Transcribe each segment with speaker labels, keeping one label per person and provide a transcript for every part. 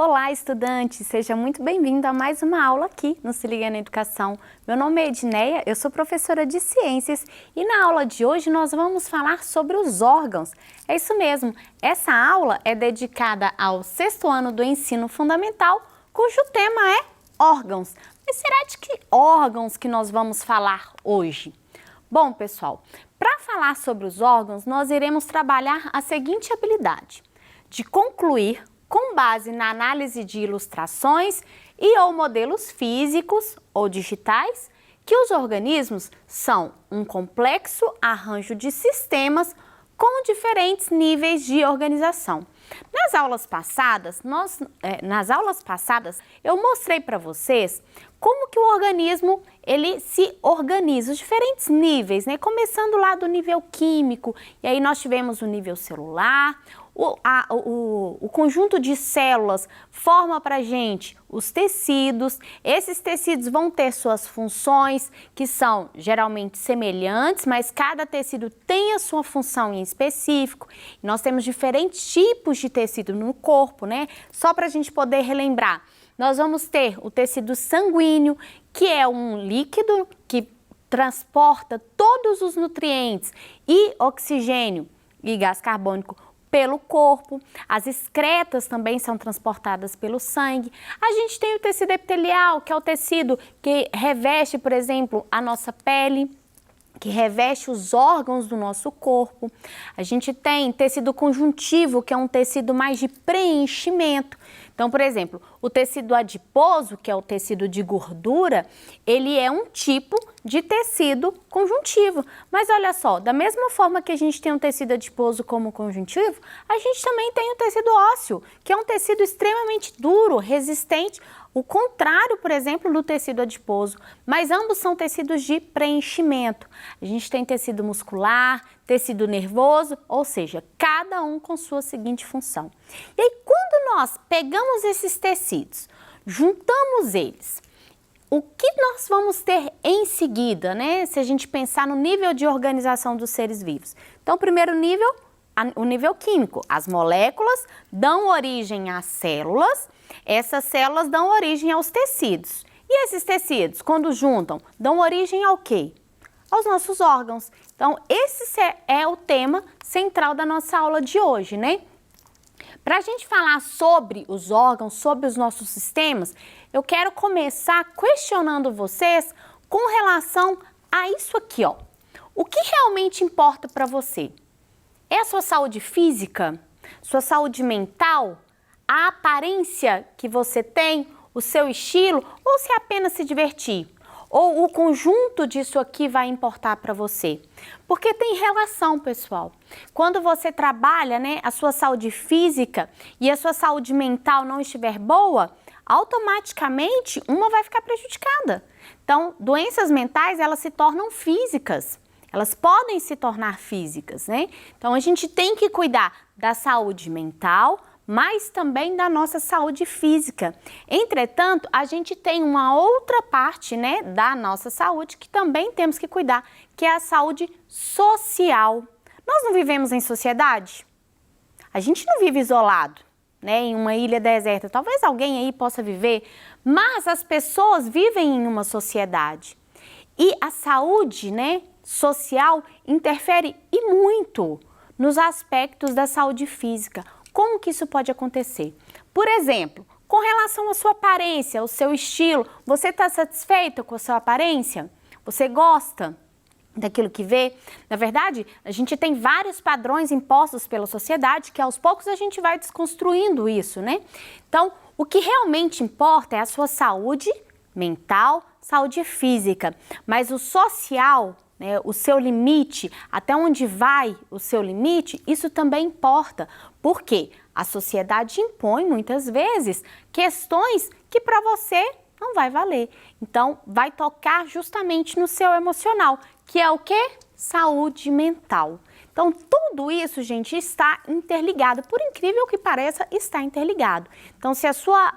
Speaker 1: Olá, estudante! Seja muito bem-vindo a mais uma aula aqui no Se Liga na Educação. Meu nome é Edneia, eu sou professora de Ciências e na aula de hoje nós vamos falar sobre os órgãos. É isso mesmo, essa aula é dedicada ao 6º ano do ensino fundamental, cujo tema é órgãos. Mas será de que órgãos que nós vamos falar hoje? Bom, pessoal, para falar sobre os órgãos, nós iremos trabalhar a seguinte habilidade: de concluir com base na análise de ilustrações e ou modelos físicos ou digitais, que os organismos são um complexo arranjo de sistemas com diferentes níveis de organização. Nas aulas passadas, eu mostrei para vocês como que o organismo ele se organiza, os diferentes níveis, né? Começando lá do nível químico, e aí nós tivemos o nível celular. O conjunto de células forma para a gente os tecidos. Esses tecidos vão ter suas funções, que são geralmente semelhantes, mas cada tecido tem a sua função em específico. Nós temos diferentes tipos de tecido no corpo, né? Só para a gente poder relembrar, nós vamos ter o tecido sanguíneo, que é um líquido que transporta todos os nutrientes e oxigênio e gás carbônico pelo corpo. As excretas também são transportadas pelo sangue. A gente tem o tecido epitelial, que é o tecido que reveste, por exemplo, a nossa pele, que reveste os órgãos do nosso corpo. A gente tem tecido conjuntivo, que é um tecido mais de preenchimento. Então, por exemplo, o tecido adiposo, que é o tecido de gordura, ele é um tipo de tecido conjuntivo. Mas olha só, da mesma forma que a gente tem um tecido adiposo como conjuntivo, a gente também tem o tecido ósseo, que é um tecido extremamente duro, resistente, o contrário, por exemplo, do tecido adiposo, mas ambos são tecidos de preenchimento. A gente tem tecido muscular, tecido nervoso, ou seja, cada um com sua seguinte função. E aí, quando nós pegamos esses tecidos, juntamos eles, o que nós vamos ter em seguida, né? Se a gente pensar no nível de organização dos seres vivos. Então, o primeiro nível, o nível químico. As moléculas dão origem às células, essas células dão origem aos tecidos. E esses tecidos, quando juntam, dão origem ao quê? Aos nossos órgãos. Então, esse é o tema central da nossa aula de hoje, né? Para a gente falar sobre os órgãos, sobre os nossos sistemas, eu quero começar questionando vocês com relação a isso aqui, ó. O que realmente importa para você? É a sua saúde física? Sua saúde mental? A aparência que você tem? O seu estilo? Ou se é apenas se divertir? Ou o conjunto disso aqui vai importar para você? Porque tem relação, pessoal. Quando você trabalha, né, a sua saúde física e a sua saúde mental não estiver boa, automaticamente uma vai ficar prejudicada. Então, doenças mentais, elas se tornam físicas. Elas podem se tornar físicas, né? Então, a gente tem que cuidar da saúde mental, mas também da nossa saúde física. Entretanto, a gente tem uma outra parte, né, da nossa saúde que também temos que cuidar, que é a saúde social. Nós não vivemos em sociedade? A gente não vive isolado, né, em uma ilha deserta. Talvez alguém aí possa viver, mas as pessoas vivem em uma sociedade. E a saúde, né, social interfere e muito nos aspectos da saúde física. Como que isso pode acontecer? Por exemplo, com relação à sua aparência, ao seu estilo, você está satisfeito com a sua aparência? Você gosta daquilo que vê? Na verdade, a gente tem vários padrões impostos pela sociedade que aos poucos a gente vai desconstruindo isso, né? Então, o que realmente importa é a sua saúde mental, saúde física, mas o social, né, o seu limite, até onde vai o seu limite, isso também importa. Por quê? A sociedade impõe muitas vezes questões que para você não vai valer. Então, vai tocar justamente no seu emocional, que é o quê? Saúde mental. Então, tudo isso, gente, está interligado. Por incrível que pareça, está interligado. Então, se a sua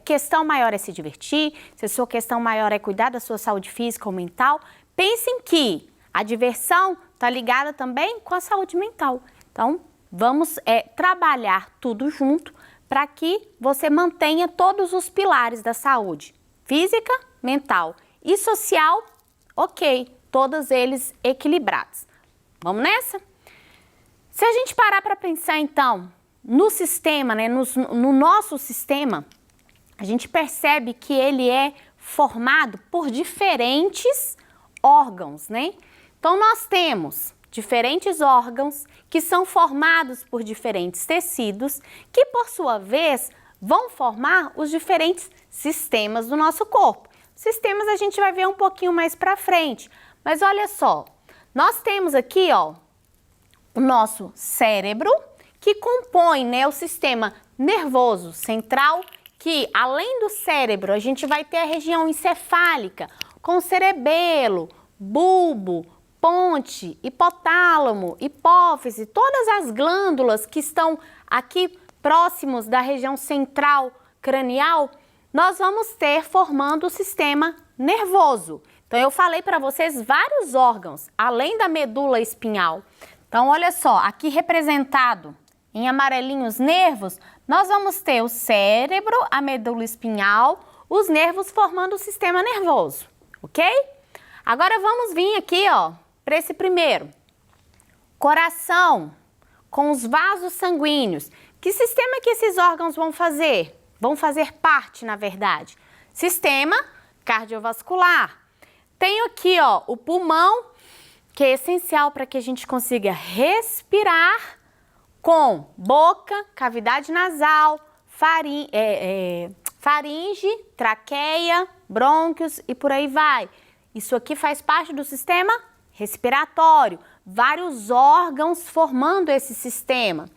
Speaker 1: questão maior é se divertir, se a sua questão maior é cuidar da sua saúde física ou mental, pensem que a diversão está ligada também com a saúde mental. Então, vamos trabalhar tudo junto para que você mantenha todos os pilares da saúde: física, mental e social, ok, todos eles equilibrados. Vamos nessa? Se a gente parar para pensar então no sistema, né, no nosso sistema, a gente percebe que ele é formado por diferentes órgãos, né? Então nós temos diferentes órgãos que são formados por diferentes tecidos que, por sua vez, vão formar os diferentes sistemas do nosso corpo. Sistemas a gente vai ver um pouquinho mais para frente, mas olha só, nós temos aqui, ó, o nosso cérebro, que compõe, né, o sistema nervoso central, que além do cérebro a gente vai ter a região encefálica com cerebelo, bulbo, ponte, hipotálamo, hipófise, todas as glândulas que estão aqui próximos da região central cranial, nós vamos ter formando o sistema nervoso. Então eu falei para vocês vários órgãos, além da medula espinhal. Então olha só, aqui representado em amarelinho os nervos, nós vamos ter o cérebro, a medula espinhal, os nervos formando o sistema nervoso, ok? Agora vamos vir aqui, ó, para esse primeiro. Coração, com os vasos sanguíneos. Que sistema que esses órgãos vão fazer? Vão fazer parte, na verdade. Sistema cardiovascular. Tenho aqui, ó, o pulmão, que é essencial para que a gente consiga respirar, com boca, cavidade nasal, faringe, traqueia, brônquios e por aí vai. Isso aqui faz parte do sistema respiratório, vários órgãos formando esse sistema.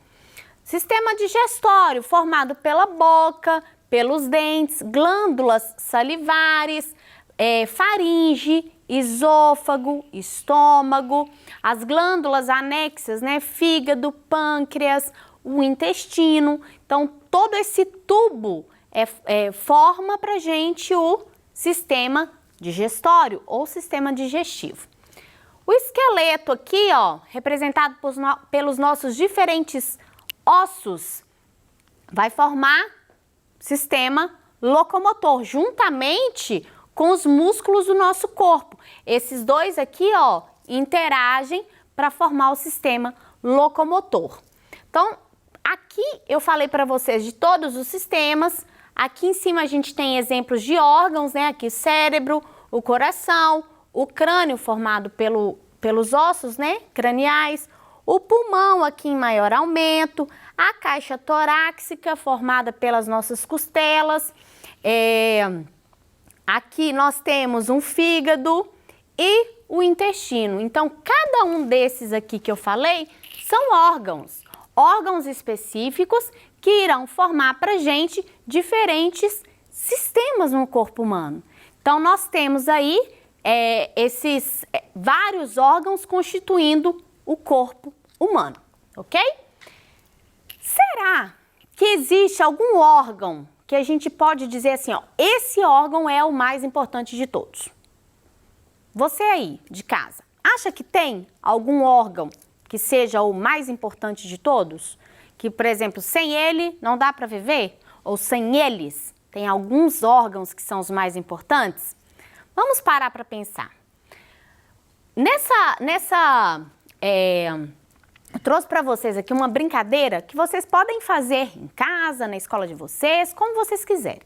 Speaker 1: Sistema digestório, formado pela boca, pelos dentes, glândulas salivares, faringe, esôfago, estômago, as glândulas anexas, né, fígado, pâncreas, o intestino. Então, todo esse tubo forma pra gente o sistema digestório ou sistema digestivo. O esqueleto aqui, ó, representado pelos nossos diferentes ossos, vai formar sistema locomotor, juntamente com os músculos do nosso corpo. Esses dois aqui, ó, interagem para formar o sistema locomotor. Então, aqui eu falei para vocês de todos os sistemas. Aqui em cima a gente tem exemplos de órgãos, né? Aqui cérebro, o coração, o crânio formado pelos ossos, né, craniais, o pulmão aqui em maior aumento, a caixa torácica formada pelas nossas costelas, aqui nós temos um fígado e o intestino. Então, cada um desses aqui que eu falei são órgãos específicos que irão formar pra gente diferentes sistemas no corpo humano. Então, nós temos aí esses vários órgãos constituindo o corpo humano, ok? Será que existe algum órgão que a gente pode dizer assim, ó, esse órgão é o mais importante de todos? Você aí, de casa, acha que tem algum órgão que seja o mais importante de todos? Que, por exemplo, sem ele não dá para viver? Ou sem eles, tem alguns órgãos que são os mais importantes? Vamos parar para pensar. Eu trouxe para vocês aqui uma brincadeira que vocês podem fazer em casa, na escola de vocês, como vocês quiserem.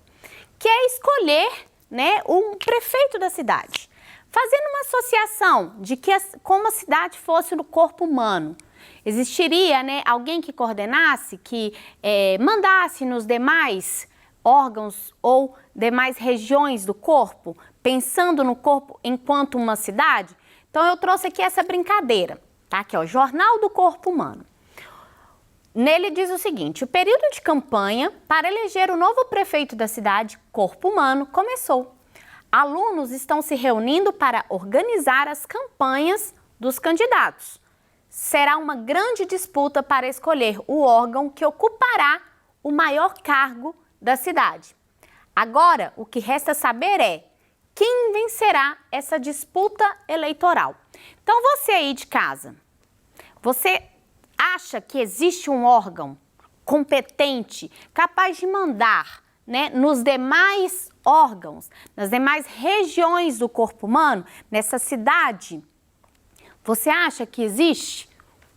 Speaker 1: Que é escolher, né, um prefeito da cidade. Fazendo uma associação de que como a cidade fosse no corpo humano. Existiria, né, alguém que coordenasse, que mandasse nos demais órgãos ou demais regiões do corpo, pensando no corpo enquanto uma cidade? Então eu trouxe aqui essa brincadeira, tá? Aqui, ó, Jornal do Corpo Humano. Nele diz o seguinte: o período de campanha para eleger o novo prefeito da cidade, Corpo Humano, começou. Alunos estão se reunindo para organizar as campanhas dos candidatos. Será uma grande disputa para escolher o órgão que ocupará o maior cargo da cidade. Agora, o que resta saber é quem vencerá essa disputa eleitoral. Então, você aí de casa, você acha que existe um órgão competente, capaz de mandar, né, nos demais órgãos, nas demais regiões do corpo humano, nessa cidade, você acha que existe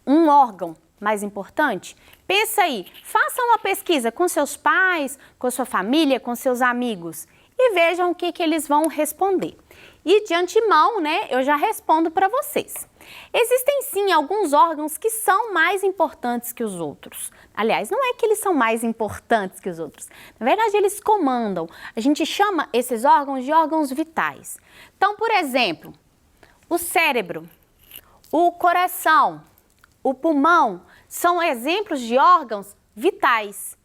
Speaker 1: um órgão mais importante? Pensa aí, faça uma pesquisa com seus pais, com sua família, com seus amigos e vejam o que eles vão responder. E de antemão, né, eu já respondo para vocês. Existem sim alguns órgãos que são mais importantes que os outros. Aliás, não é que eles são mais importantes que os outros. Na verdade, eles comandam. A gente chama esses órgãos de órgãos vitais. Então, por exemplo, o cérebro, o coração, o pulmão são exemplos de órgãos vitais.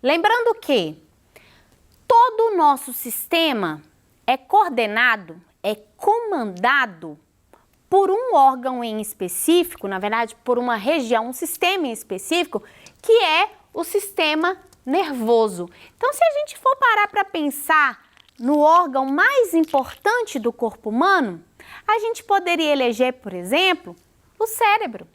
Speaker 1: Lembrando que todo o nosso sistema é coordenado, é comandado por um órgão em específico, na verdade, por uma região, um sistema em específico, que é o sistema nervoso. Então, se a gente for parar para pensar no órgão mais importante do corpo humano, a gente poderia eleger, por exemplo, o cérebro.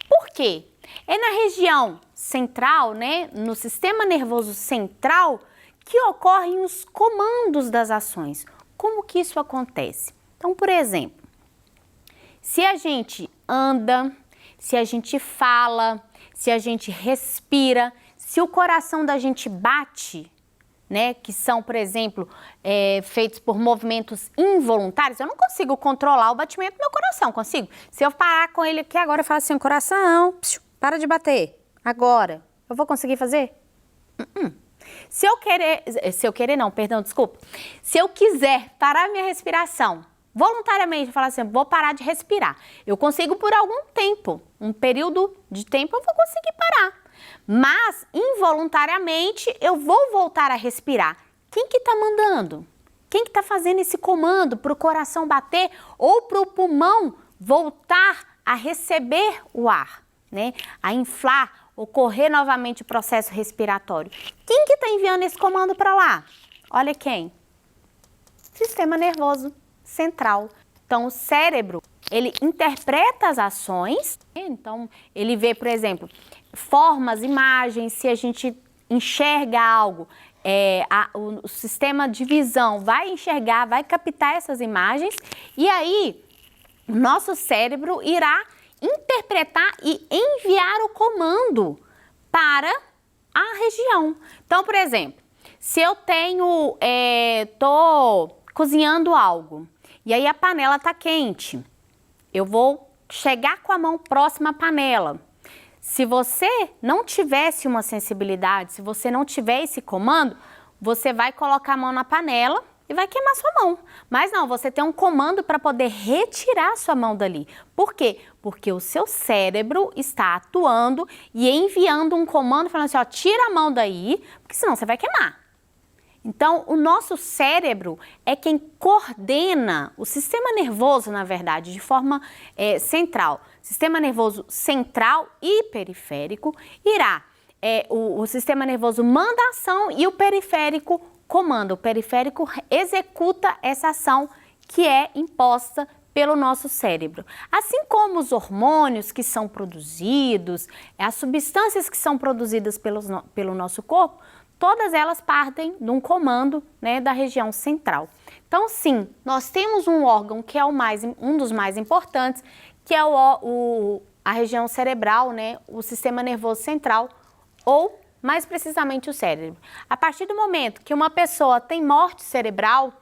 Speaker 1: Por quê? É na região central, né, no sistema nervoso central, que ocorrem os comandos das ações. Como que isso acontece? Então, por exemplo, se a gente anda, se a gente fala, se a gente respira, se o coração da gente bate, né, que são, por exemplo, feitos por movimentos involuntários, eu não consigo controlar o batimento do meu coração, consigo? Se eu parar com ele aqui agora e falar assim, coração, para de bater, agora, eu vou conseguir fazer? Se eu quiser parar minha respiração, voluntariamente falar assim, vou parar de respirar, eu consigo por algum tempo, um período de tempo eu vou conseguir parar. Mas, involuntariamente, eu vou voltar a respirar. Quem que está mandando? Quem que está fazendo esse comando para o coração bater ou para o pulmão voltar a receber o ar, né? A inflar, ocorrer novamente o processo respiratório? Quem que está enviando esse comando para lá? Olha quem? Sistema nervoso central. Então, o cérebro, ele interpreta as ações, então ele vê, por exemplo, formas, imagens, se a gente enxerga algo, o sistema de visão vai enxergar, vai captar essas imagens e aí o nosso cérebro irá interpretar e enviar o comando para a região. Então, por exemplo, se eu tô cozinhando algo e aí a panela está quente, eu vou chegar com a mão próxima à panela. Se você não tivesse uma sensibilidade, se você não tiver esse comando, você vai colocar a mão na panela e vai queimar sua mão. Mas não, você tem um comando para poder retirar sua mão dali. Por quê? Porque o seu cérebro está atuando e enviando um comando falando assim, ó, tira a mão daí, porque senão você vai queimar. Então, o nosso cérebro é quem coordena o sistema nervoso, na verdade, de forma central. Sistema nervoso central e periférico irá. O sistema nervoso manda a ação e o periférico comanda. O periférico executa essa ação que é imposta pelo nosso cérebro. Assim como os hormônios que são produzidos, as substâncias que são produzidas pelo nosso corpo, todas elas partem de um comando, né, da região central. Então, sim, nós temos um órgão que é um dos mais importantes, que é a região cerebral, né, o sistema nervoso central, ou mais precisamente o cérebro. A partir do momento que uma pessoa tem morte cerebral,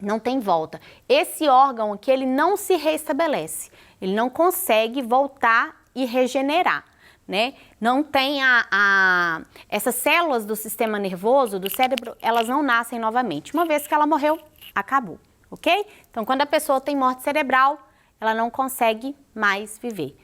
Speaker 1: não tem volta. Esse órgão aqui, ele não se restabelece, ele não consegue voltar e regenerar. Né? Não tem essas células do sistema nervoso, do cérebro, elas não nascem novamente. Uma vez que ela morreu, acabou, ok? Então, quando a pessoa tem morte cerebral, ela não consegue mais viver.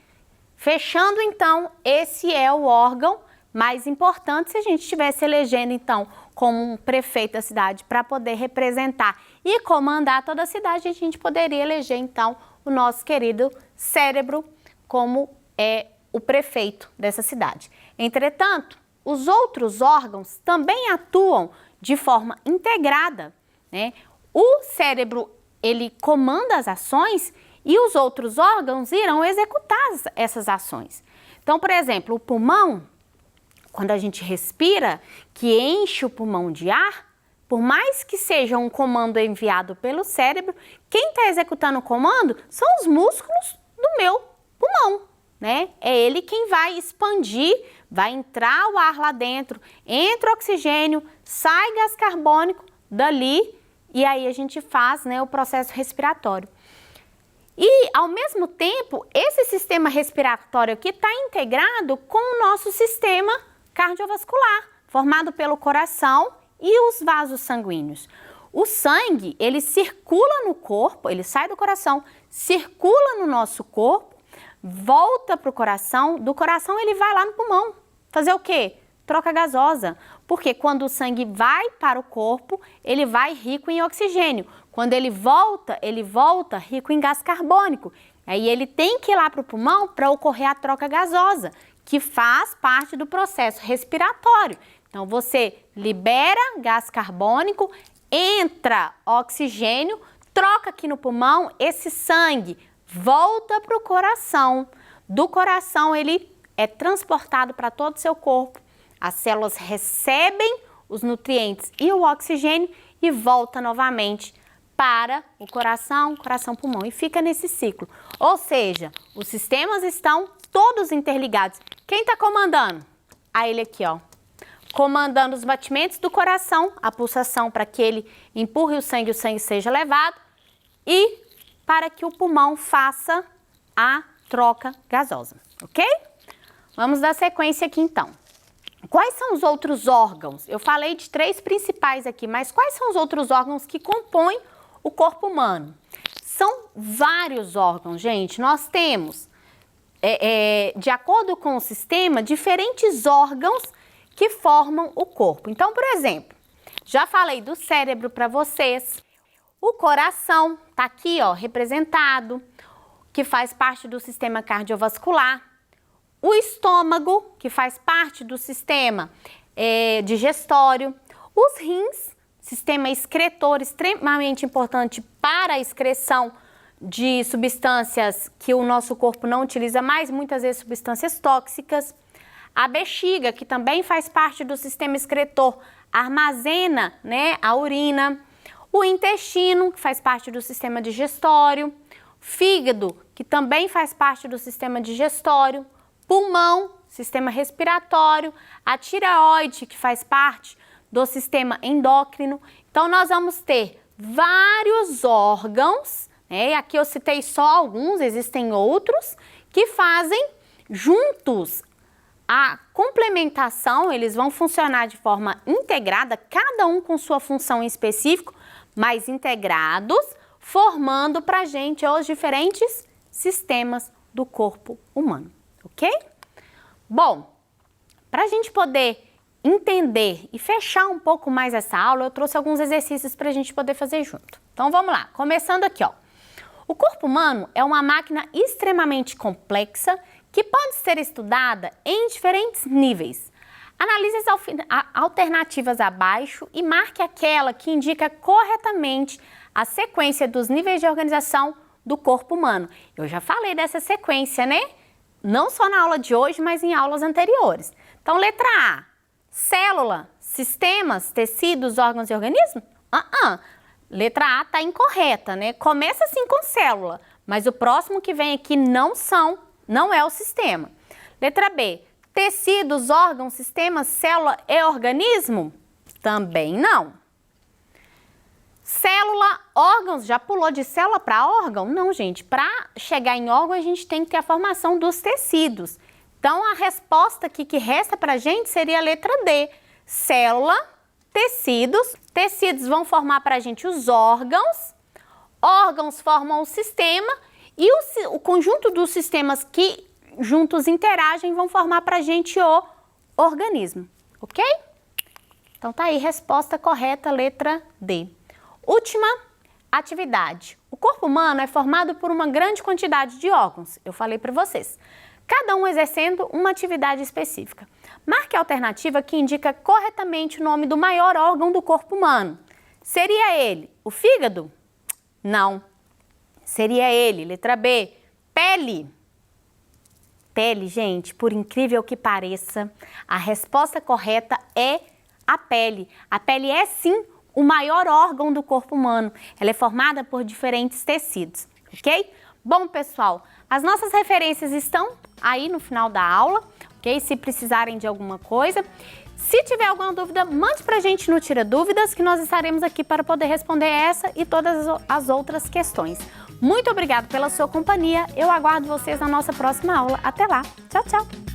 Speaker 1: Fechando, então, esse é o órgão mais importante se a gente estivesse elegendo, então, como um prefeito da cidade para poder representar e comandar toda a cidade, a gente poderia eleger, então, o nosso querido cérebro como o prefeito dessa cidade. Entretanto, os outros órgãos também atuam de forma integrada, né? O cérebro, ele comanda as ações e os outros órgãos irão executar essas ações. Então, por exemplo, o pulmão quando a gente respira, que enche o pulmão de ar, por mais que seja um comando enviado pelo cérebro, quem está executando o comando são os músculos do meu pulmão, né? É ele quem vai expandir, vai entrar o ar lá dentro, entra o oxigênio, sai gás carbônico dali e aí a gente faz, né, o processo respiratório. E, ao mesmo tempo, esse sistema respiratório aqui está integrado com o nosso sistema cardiovascular, formado pelo coração e os vasos sanguíneos. O sangue, ele circula no corpo, ele sai do coração, circula no nosso corpo, volta para o coração, do coração ele vai lá no pulmão. Fazer o quê? Troca gasosa. Porque quando o sangue vai para o corpo, ele vai rico em oxigênio. Quando ele volta rico em gás carbônico. Aí ele tem que ir lá para o pulmão para ocorrer a troca gasosa, que faz parte do processo respiratório. Então, você libera gás carbônico, entra oxigênio, troca aqui no pulmão, esse sangue volta para o coração. Do coração, ele é transportado para todo o seu corpo. As células recebem os nutrientes e o oxigênio e volta novamente para o coração, pulmão e fica nesse ciclo. Ou seja, os sistemas estão todos interligados. Quem está comandando? A ele aqui, ó. Comandando os batimentos do coração, a pulsação para que ele empurre o sangue seja levado e para que o pulmão faça a troca gasosa, ok? Vamos dar sequência aqui então. Quais são os outros órgãos? Eu falei de 3 principais aqui, mas quais são os outros órgãos que compõem o corpo humano? São vários órgãos, gente. Nós temos, de acordo com o sistema, diferentes órgãos que formam o corpo. Então, por exemplo, já falei do cérebro para vocês. O coração está aqui, ó, representado, que faz parte do sistema cardiovascular. O estômago, que faz parte do sistema digestório. Os rins, sistema excretor extremamente importante para a excreção de substâncias que o nosso corpo não utiliza mais, muitas vezes substâncias tóxicas. A bexiga, que também faz parte do sistema excretor, armazena, né, a urina. O intestino, que faz parte do sistema digestório. Fígado, que também faz parte do sistema digestório. Pulmão, sistema respiratório. A tireoide, que faz parte do sistema endócrino. Então, nós vamos ter vários órgãos, né? Aqui eu citei só alguns, existem outros, que fazem juntos a complementação, eles vão funcionar de forma integrada, cada um com sua função em específico, mas integrados, formando pra gente os diferentes sistemas do corpo humano, ok? Bom, para a gente poder entender e fechar um pouco mais essa aula, eu trouxe alguns exercícios para a gente poder fazer junto. Então vamos lá, começando aqui, ó. O corpo humano é uma máquina extremamente complexa que pode ser estudada em diferentes níveis. Analise as alternativas abaixo e marque aquela que indica corretamente a sequência dos níveis de organização do corpo humano. Eu já falei dessa sequência, né? Não só na aula de hoje, mas em aulas anteriores. Então, letra A, célula, sistemas, tecidos, órgãos e organismos? Letra A está incorreta, né? Começa assim com célula, mas o próximo que vem aqui não é o sistema. Letra B, tecidos, órgãos, sistemas, célula e organismo? Também não. Célula, órgãos, já pulou de célula para órgão? Não, gente. Para chegar em órgão, a gente tem que ter a formação dos tecidos. Então, a resposta aqui que resta para a gente seria a letra D. Célula, tecidos. Tecidos vão formar para a gente os órgãos. Órgãos formam o sistema. E o conjunto dos sistemas que juntos interagem vão formar para a gente o organismo. Ok? Então, tá aí, resposta correta, letra D. Última atividade. O corpo humano é formado por uma grande quantidade de órgãos, eu falei para vocês, cada um exercendo uma atividade específica. Marque a alternativa que indica corretamente o nome do maior órgão do corpo humano. Seria ele o fígado? Não. Seria ele, letra B, pele. pele, gente, por incrível que pareça, a resposta correta é a pele. A pele é sim o maior órgão do corpo humano. Ela é formada por diferentes tecidos, ok? Bom, pessoal, as nossas referências estão aí no final da aula, ok? Se precisarem de alguma coisa. Se tiver alguma dúvida, mande pra gente no Tira Dúvidas, que nós estaremos aqui para poder responder essa e todas as outras questões. Muito obrigada pela sua companhia. Eu aguardo vocês na nossa próxima aula. Até lá. Tchau, tchau.